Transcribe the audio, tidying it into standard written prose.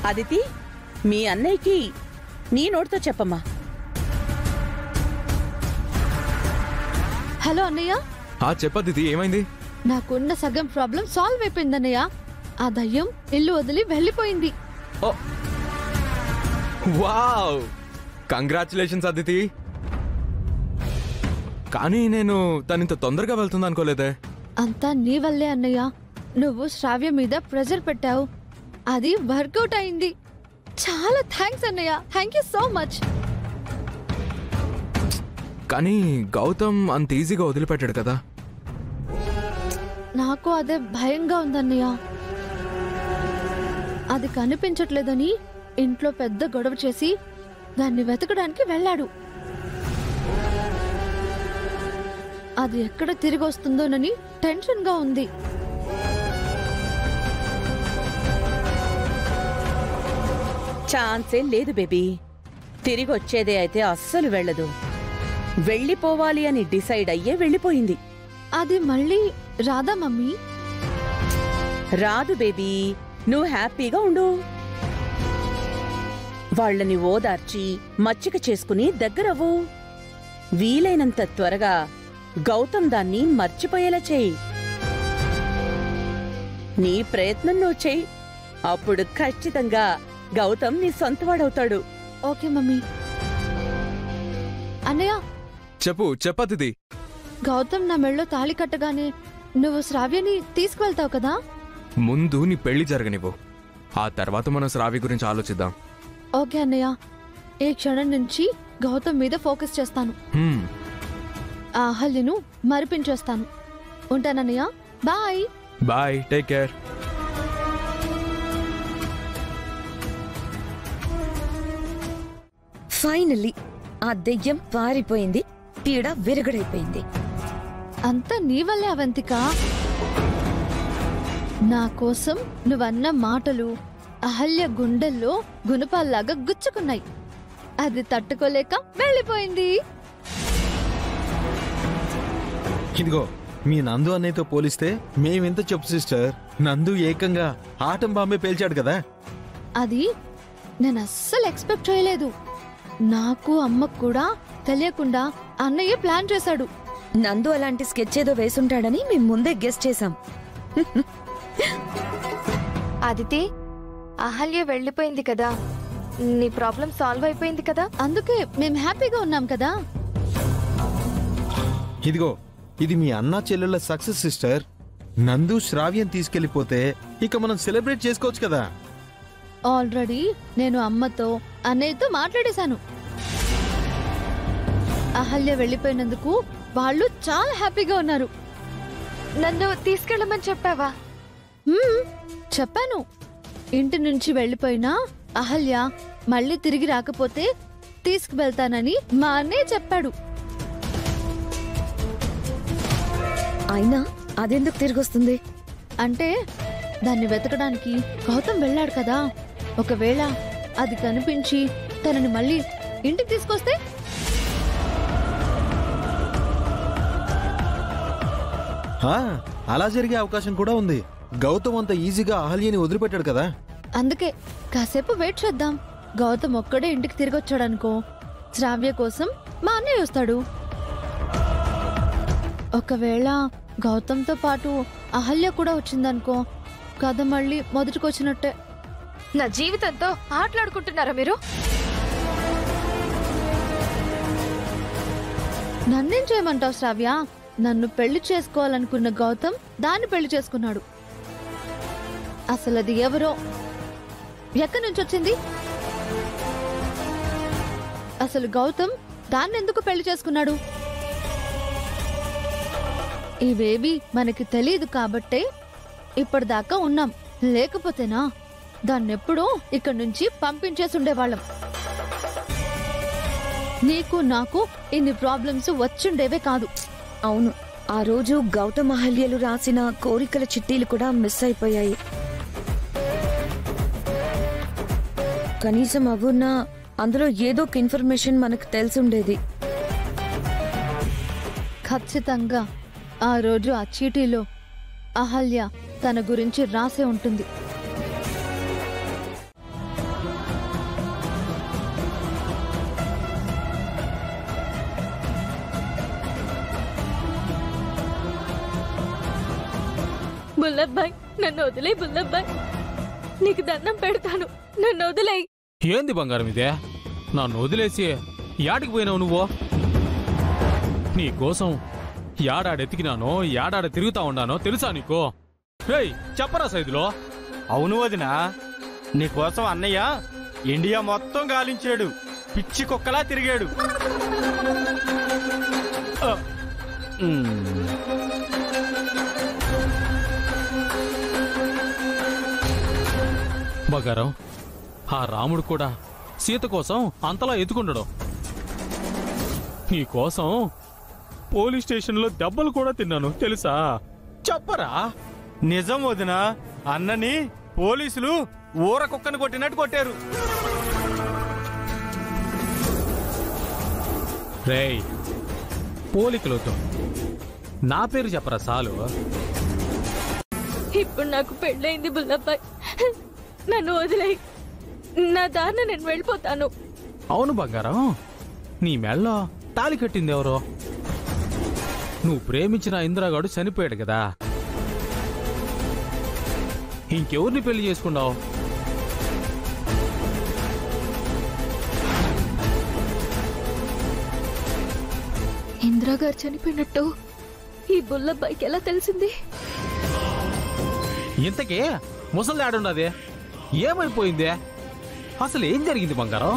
అదితి, మీ అన్నయ్యకి నీ నోటితో చెప్పమ్మా. హలో అన్నయ్య. చెప్పదితి, ఏమైంది? నాకున్న సగం ప్రాబ్లం సాల్వ్ అయిపోయిందన్నయ్య. ఆ దయ్యం ఇల్లు వదిలి వెళ్ళిపోయింది. Wow, congratulations Aditi. కానీ నేను తనింత తొందరగా వెళ్తుంది అనుకోలేదే. అంతా నీ వల్లే అన్నయ్య. నువ్వు శ్రావ్య మీద ప్రెజర్ పెట్టావు, అది వర్కౌట్ అయింది. చాలా థ్యాంక్స్ అన్నయ్య, థ్యాంక్ యూ సో మచ్. కానీ గౌతమ్ అంత ఈజీగా వదిలిపెట్టాడు కదా. నాకు అదే భయంగా ఉందన్నయ్య. అది కనిపించట్లేదని ఇంట్లో పెద్ద గొడవ చేసి దాన్ని వెతకడానికి వెళ్ళాడు. అది ఎక్కడ తిరిగి వస్తుందోనని టెన్షన్ గా ఉంది. ఛాన్సే లేదు బేబీ. తిరిగి వచ్చేదే అయితే అస్సలు వెళ్ళదు. వెళ్ళిపోవాలి అని డిసైడ్ అయ్యే వెళ్ళిపోయింది. అది మళ్ళీ రాదా మమ్మీ? రాదు బేబీ, నువ్వు హ్యాపీగా ఉండు. వాళ్ళని ఓదార్చి మచ్చిక చేసుకుని దగ్గరవ్వు. వీలైనంత త్వరగా గౌతమ్ దాన్ని మర్చిపోయేలా చెయ్యి. నీ ప్రయత్నం నువ్వు చెయ్యి. అప్పుడు ఖచ్చితంగా గౌతమ్ నీ సొంతవాడవుతాడు. Okay mummy. అన్నయ్య, చెప్పదిది. గౌతమ్ నా మెళ్ళో తాళి కట్టగానే నువ్వు శ్రావ్యని తీసుకువెళ్తావు కదా? ముందు నీ పెళ్లి జరగనివ్వు, ఆ తర్వాత మనం శ్రావ్య గురించి ఆలోచిద్దాం. ఓకే అన్నయ్య, ఈ క్షణం నుంచి గౌతమ్ మీద ఫోకస్ చేస్తాను. ఆ అహల్యను మరిపించేస్తాను. ఉంటానన్నయ్య, bye. Bye, take care. Finally ఆ దెయ్యం పారిపోయింది, పీడ విరగడైపోయింది. అంతా నీ వల్లే అవంతిక. నా కోసం నువ్వన్న మాటలు అహల్య గుండెల్లో గుణపాల్లాగా గుచ్చుకున్నాయి. అది తట్టుకోలేక వెళ్ళిపోయింది. ఇదిగో, మీ నందు అన్నయ్యతో పోలిస్తే మేమెంత చెప్పు సిస్టర్. నందు ఏకంగా ఆటం బాంబే పేల్చాడు కదా. అది నేను అస్సలు ఎక్స్పెక్ట్ చేయలేదు. నాకు అమ్మకు కూడా తెలియకుండా అన్నయ్య ప్లాన్ చేశాడు. నందు అలాంటి స్కెచ్ ఏదో వేసుంటాడని మేము ముందే గెస్ చేశాం. అదితి, అహల్య వెళ్ళిపోయింది కదా, నీ ప్రాబ్లం సాల్వ్ అయిపోయింది కదా. అందుకే మేము హ్యాపీగా ఉన్నాం కదా. ఇదిగో, ఇది మీ అన్నా చెల్లెళ్ళ సక్సెస్ సిస్టర్. నందు శ్రావ్యం తీసుకెళ్లిపోతే ఇక మనం సెలబ్రేట్ చేసుకోవచ్చు కదా. ఆల్రెడీ నేను అమ్మతో అన్నయ్యతో మాట్లాడేశాను. అహల్య వెళ్ళిపోయినందుకు వాళ్ళు చాలా హ్యాపీగా ఉన్నారు. నన్ను తీసుకెళ్ళమని చెప్పావా? చెప్పాను. ఇంటి నుంచి వెళ్ళిపోయినా అహల్య మళ్ళీ తిరిగి రాకపోతే తీసుకువెళ్తానని మా అన్నయ్య చెప్పాడు. అయినా అదెందుకు తిరిగొస్తుంది? అంటే దాన్ని వెతకడానికి గౌతమ్ వెళ్ళాడు కదా. ఒకవేళ అది కనిపించి తనని మళ్ళీ ఇంటికి తీసుకొస్తే? అలా జరిగే అవకాశం కూడా ఉంది. గౌతమ్ అంత ఈజీగా అహల్యని వదిలిపెట్టాడు కదా. అందుకే కాసేపు వెయిట్ చేద్దాం. గౌతమ్ ఒక్కడే ఇంటికి తిరిగి వచ్చాడనుకో, శ్రావ్య కోసం మా అన్నయ్య వస్తాడు. ఒకవేళ గౌతమ్తో పాటు అహల్య కూడా వచ్చిందనుకో, కథ మళ్ళీ మొదటికొచ్చినట్టే. నా జీవితంతో ఆటలాడుకుంటున్నారా మీరు? నన్నేం చేయమంటావు శ్రావ్య? నన్ను పెళ్లి చేసుకోవాలనుకున్న గౌతమ్ దాన్ని పెళ్లి చేసుకున్నాడు. అసలు అది ఎవరో, ఎక్కడి నుంచి వచ్చింది? అసలు గౌతమ్ దాన్ని ఎందుకు పెళ్లి చేసుకున్నాడు? ఇవేవి మనకి తెలియదు కాబట్టే ఇప్పటిదాకా ఉన్నాం. లేకపోతేనా దాన్నెప్పుడూ ఇక్కడి నుంచి పంపించేసి ఉండేవాళ్ళం. నీకు నాకు ఇన్ని ప్రాబ్లమ్స్ వచ్చుండేవే కాదు. అవును, ఆ రోజు గౌతమ్ అహల్యలు రాసిన కోరికల చిట్టీలు కూడా మిస్ అయిపోయాయి. కనీసం అవునా అందులో ఏదో ఒక ఇన్ఫర్మేషన్ మనకు తెలిసుండేది. ఖచ్చితంగా ఆ రోజు ఆ చీటీలో అహల్య తన గురించి రాసే ఉంటుంది. బుల్లబ్బాయ్ నన్ను వదిలే బుల్లబ్బాయ్, నీకు దండం పెడతాను, నన్ను వదిలే. ఏంది బంగారం ఇదే? నన్ను వదిలేసి యాడికి పోయినావు నువ్వు? నీకోసం యాడాడెతికినానో యాడాడ తిరుగుతా ఉన్నానో తెలుసా నీకు? రేయ్ చెప్పరా సైదులో. అవును వదినా, నీకోసం అన్నయ్య ఇండియా మొత్తం గాలించాడు, పిచ్చి కుక్కలా తిరిగాడు. బంగారం, ఆ రాముడు కూడా సీత కోసం అంతలా ఎత్తుకుండడు. నీకోసం పోలీస్ స్టేషన్లో దెబ్బలు కూడా తిన్నాను తెలుసా? చెప్పరా. నిజం వదినా, అన్నని పోలీసులు ఊర కుక్కను కొట్టినట్టు కొట్టారు. రేయ్ పోలికలతో నా పేరు చెప్పరా సాలు. ఇప్పుడు నాకు పెళ్ళైంది బుల్లబ్బాయ్, నన్ను వదిలేయి, నా దారిన నేను వెళ్ళిపోతాను. అవును బంగారం, నీ మెళ్ళో తాళి కట్టింది ఎవరో? నువ్వు ప్రేమించిన ఇందిరాగాడు చనిపోయాడు కదా, ఇంకెవరిని పెళ్లి చేసుకున్నావు? ఇందిరాగారు చనిపోయినట్టు ఈ బుల్లబ్బాయికి ఎలా తెలిసింది? ఇంతకీ ముసలి ఆడున్నది ఏమైపోయిందే? అసలు ఏం జరిగింది బంగారం?